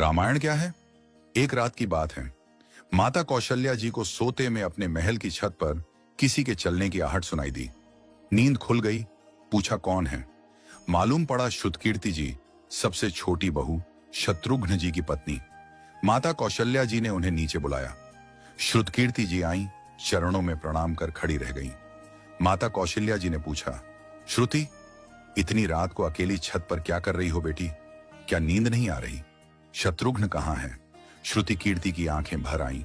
रामायण क्या है? एक रात की बात है। माता कौशल्या जी को सोते में अपने महल की छत पर किसी के चलने की आहट सुनाई दी। नींद खुल गई। पूछा कौन है? मालूम पड़ा श्रुतकीर्ति जी, सबसे छोटी बहू, शत्रुघ्न जी की पत्नी। माता कौशल्या जी ने उन्हें नीचे बुलाया। श्रुतकीर्ति जी आई, चरणों में प्रणाम कर खड़ी रह गईं। माता कौशल्या जी ने पूछा, श्रुति, इतनी रात को अकेली छत पर क्या कर रही हो बेटी? क्या नींद नहीं आ रही? शत्रुघ्न कहाँ है? श्रुति कीर्ति की आंखें भर आईं,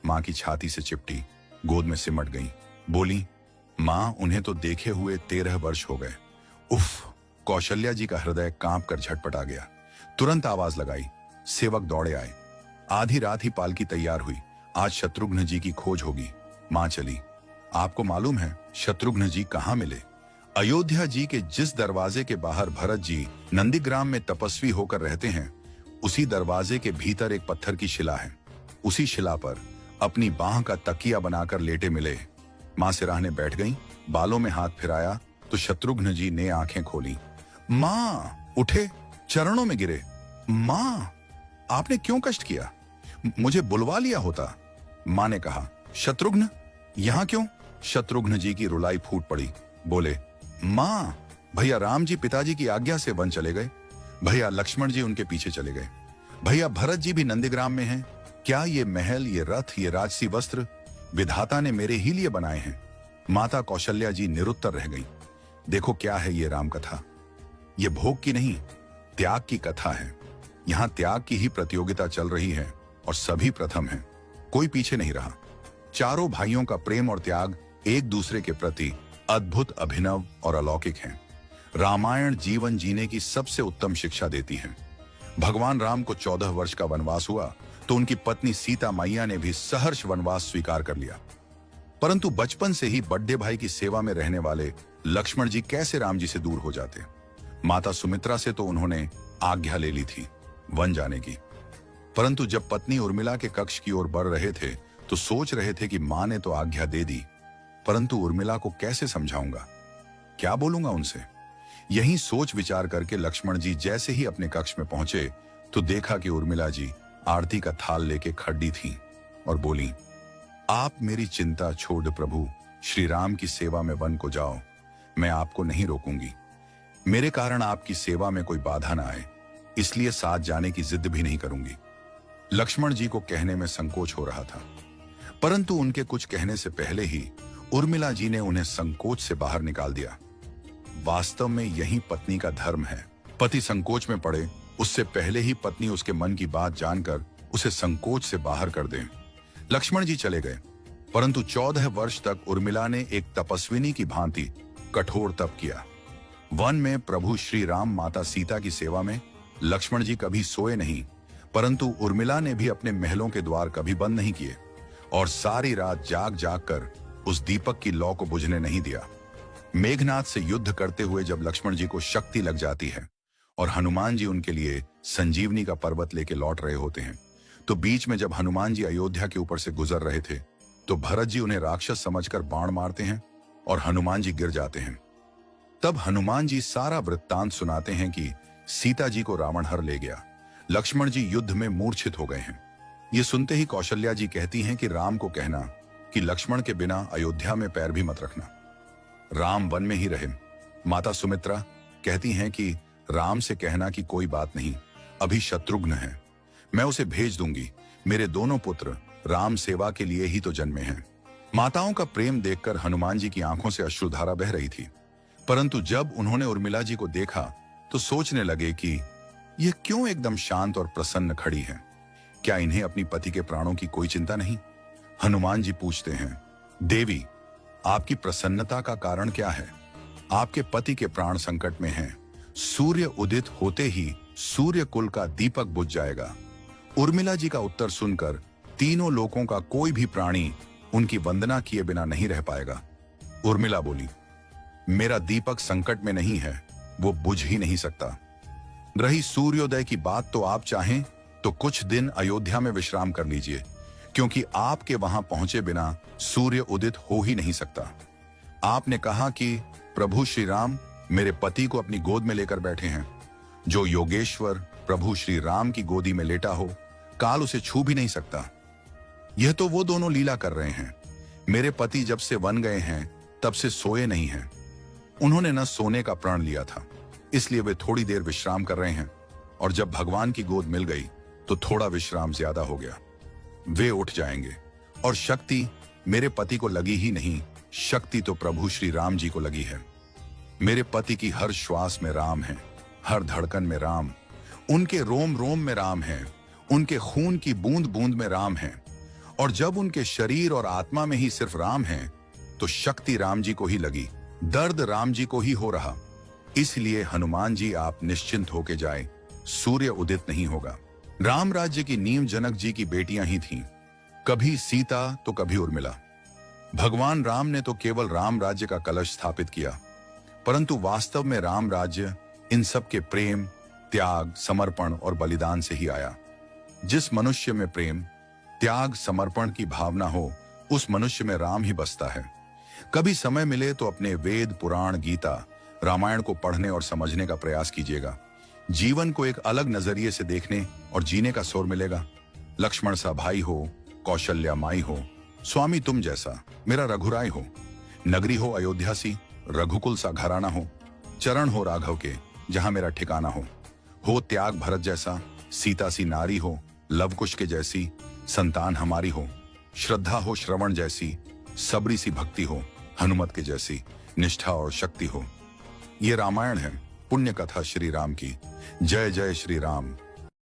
मां की छाती से चिपटी, गोद में सिमट गईं। बोली, मां, उन्हें तो देखे हुए 13 वर्ष हो गए। उफ! कौशल्या जी का हृदय कांप कर झटपटा गया। तुरंत आवाज लगाई। सेवक दौड़े आए। आधी रात ही पालकी तैयार हुई। आज शत्रुघ्न जी की खोज होगी। मां चली। आपको मालूम है शत्रुघ्न जी कहाँ मिले? अयोध्या जी के जिस दरवाजे के बाहर भरत जी नंदीग्राम में तपस्वी होकर रहते हैं, उसी दरवाजे के भीतर एक पत्थर की शिला है। उसी शिला पर अपनी बाह का तकिया बनाकर लेटे मिले। मां सिराहने बैठ गईं, बालों में हाथ फिराया तो शत्रुघ्न जी ने आंखें खोली। मां! उठे, चरणों में गिरे। मां, आपने क्यों कष्ट किया? मुझे बुलवा लिया होता। मां ने कहा, शत्रुघ्न यहां क्यों? शत्रुघ्न जी की रुलाई फूट पड़ी। बोले, मां, भैया राम जी पिताजी की आज्ञा से वन चले गए। भैया लक्ष्मण जी उनके पीछे चले गए। भैया भरत जी भी नंदीग्राम में हैं। क्या ये महल, ये रथ, ये राजसी वस्त्र विधाता ने मेरे ही लिए बनाए हैं? माता कौशल्या जी निरुत्तर रह गई। देखो क्या है ये राम कथा। ये भोग की नहीं, त्याग की कथा है। यहां त्याग की ही प्रतियोगिता चल रही है और सभी प्रथम हैं। कोई पीछे नहीं रहा। चारों भाइयों का प्रेम और त्याग एक दूसरे के प्रति अद्भुत, अभिनव और अलौकिक है। रामायण जीवन जीने की सबसे उत्तम शिक्षा देती है। भगवान राम को 14 वर्ष का वनवास हुआ तो उनकी पत्नी सीता मैया ने भी सहर्ष वनवास स्वीकार कर लिया। परंतु बचपन से ही बड़े भाई की सेवा में रहने वाले लक्ष्मण जी कैसे राम जी से दूर हो जाते? माता सुमित्रा से तो उन्होंने आज्ञा ले ली थी वन जाने की। परंतु जब पत्नी उर्मिला के कक्ष की ओर बढ़ रहे थे तो सोच रहे थे कि मां ने तो आज्ञा दे दी, परंतु उर्मिला को कैसे समझाऊंगा, क्या बोलूंगा उनसे? यही सोच विचार करके लक्ष्मण जी जैसे ही अपने कक्ष में पहुंचे तो देखा कि उर्मिला जी आरती का थाल लेके खड़ी थीं और बोली, आप मेरी चिंता छोड़ प्रभु श्री राम की सेवा में वन को जाओ। मैं आपको नहीं रोकूंगी। मेरे कारण आपकी सेवा में कोई बाधा ना आए, इसलिए साथ जाने की जिद भी नहीं करूंगी। लक्ष्मण जी को कहने में संकोच हो रहा था, परंतु उनके कुछ कहने से पहले ही उर्मिला जी ने उन्हें संकोच से बाहर निकाल दिया। वास्तव में यही पत्नी का धर्म है। पति संकोच में पड़े उससे पहले ही पत्नी उसके मन की बात जानकर उसे संकोच से बाहर कर दे। लक्ष्मण जी चले गए, परंतु 14 वर्ष तक उर्मिला ने एक तपस्विनी की भांति कठोर तप किया। वन में प्रभु श्री राम माता सीता की सेवा में लक्ष्मण जी कभी सोए नहीं, परंतु उर्मिला ने भी अपने महलों के द्वार कभी बंद नहीं किए और सारी रात जाग जाग कर उस दीपक की लौ को बुझने नहीं दिया। मेघनाथ से युद्ध करते हुए जब लक्ष्मण जी को शक्ति लग जाती है और हनुमान जी उनके लिए संजीवनी का पर्वत लेके लौट रहे होते हैं, तो बीच में जब हनुमान जी अयोध्या के ऊपर से गुजर रहे थे तो भरत जी उन्हें राक्षस समझकर बाण मारते हैं और हनुमान जी गिर जाते हैं। तब हनुमान जी सारा वृत्तांत सुनाते हैं कि सीता जी को रावण हर ले गया, लक्ष्मण जी युद्ध में मूर्छित हो गए हैं। ये सुनते ही कौशल्या जी कहती हैं कि राम को कहना कि लक्ष्मण के बिना अयोध्या में पैर भी मत रखना, राम वन में ही रहे। माता सुमित्रा कहती हैं कि राम से कहना कि कोई बात नहीं, अभी शत्रुघ्न है, मैं उसे भेज दूंगी। मेरे दोनों पुत्र राम सेवा के लिए ही तो जन्मे हैं। माताओं का प्रेम देखकर हनुमान जी की आंखों से अश्रुधारा बह रही थी, परंतु जब उन्होंने उर्मिला जी को देखा तो सोचने लगे कि यह क्यों एकदम शांत और प्रसन्न खड़ी है। क्या इन्हें अपनी पति के प्राणों की कोई चिंता नहीं? हनुमान जी पूछते हैं, देवी, आपकी प्रसन्नता का कारण क्या है? आपके पति के प्राण संकट में हैं। सूर्य उदित होते ही सूर्य कुल का दीपक बुझ जाएगा। उर्मिला जी का उत्तर सुनकर तीनों लोकों का कोई भी प्राणी उनकी वंदना किए बिना नहीं रह पाएगा। उर्मिला बोली, मेरा दीपक संकट में नहीं है, वो बुझ ही नहीं सकता। रही सूर्योदय की बात, तो आप चाहें तो कुछ दिन अयोध्या में विश्राम कर लीजिए, क्योंकि आपके वहां पहुंचे बिना सूर्य उदित हो ही नहीं सकता। आपने कहा कि प्रभु श्री राम मेरे पति को अपनी गोद में लेकर बैठे हैं। जो योगेश्वर प्रभु श्री राम की गोदी में लेटा हो, काल उसे छू भी नहीं सकता। यह तो वो दोनों लीला कर रहे हैं। मेरे पति जब से वन गए हैं तब से सोए नहीं हैं। उन्होंने न सोने का प्रण लिया था, इसलिए वे थोड़ी देर विश्राम कर रहे हैं, और जब भगवान की गोद मिल गई तो थोड़ा विश्राम ज्यादा हो गया। वे उठ जाएंगे। और शक्ति मेरे पति को लगी ही नहीं, शक्ति तो प्रभु श्री राम जी को लगी है। मेरे पति की हर श्वास में राम है, हर धड़कन में राम, उनके रोम रोम में राम है, उनके खून की बूंद बूंद में राम है। और जब उनके शरीर और आत्मा में ही सिर्फ राम है तो शक्ति राम जी को ही लगी, दर्द राम जी को ही हो रहा। इसलिए हनुमान जी आप निश्चिंत होके जाए, सूर्य उदित नहीं होगा। राम राज्य की नींव जनक जी की बेटियां ही थीं, कभी सीता तो कभी उर्मिला। भगवान राम ने तो केवल राम राज्य का कलश स्थापित किया, परंतु वास्तव में राम राज्य इन सब के प्रेम, त्याग, समर्पण और बलिदान से ही आया। जिस मनुष्य में प्रेम, त्याग, समर्पण की भावना हो, उस मनुष्य में राम ही बसता है। कभी समय मिले तो अपने वेद, पुराण, गीता, रामायण को पढ़ने और समझने का प्रयास कीजिएगा। जीवन को एक अलग नजरिए से देखने और जीने का सुर मिलेगा। लक्ष्मण सा भाई हो, कौशल्या माई हो, स्वामी तुम जैसा मेरा रघुराय हो, नगरी हो अयोध्या सी, रघुकुल सा घराना हो, चरण हो राघव के जहां मेरा ठिकाना हो त्याग भरत जैसा, सीता सी नारी हो, लवकुश के जैसी संतान हमारी हो, श्रद्धा हो श्रवण जैसी, सबरी सी भक्ति हो, हनुमत के जैसी निष्ठा और शक्ति हो। ये रामायण है, पुण्य कथा श्री राम की। जय जय श्री राम।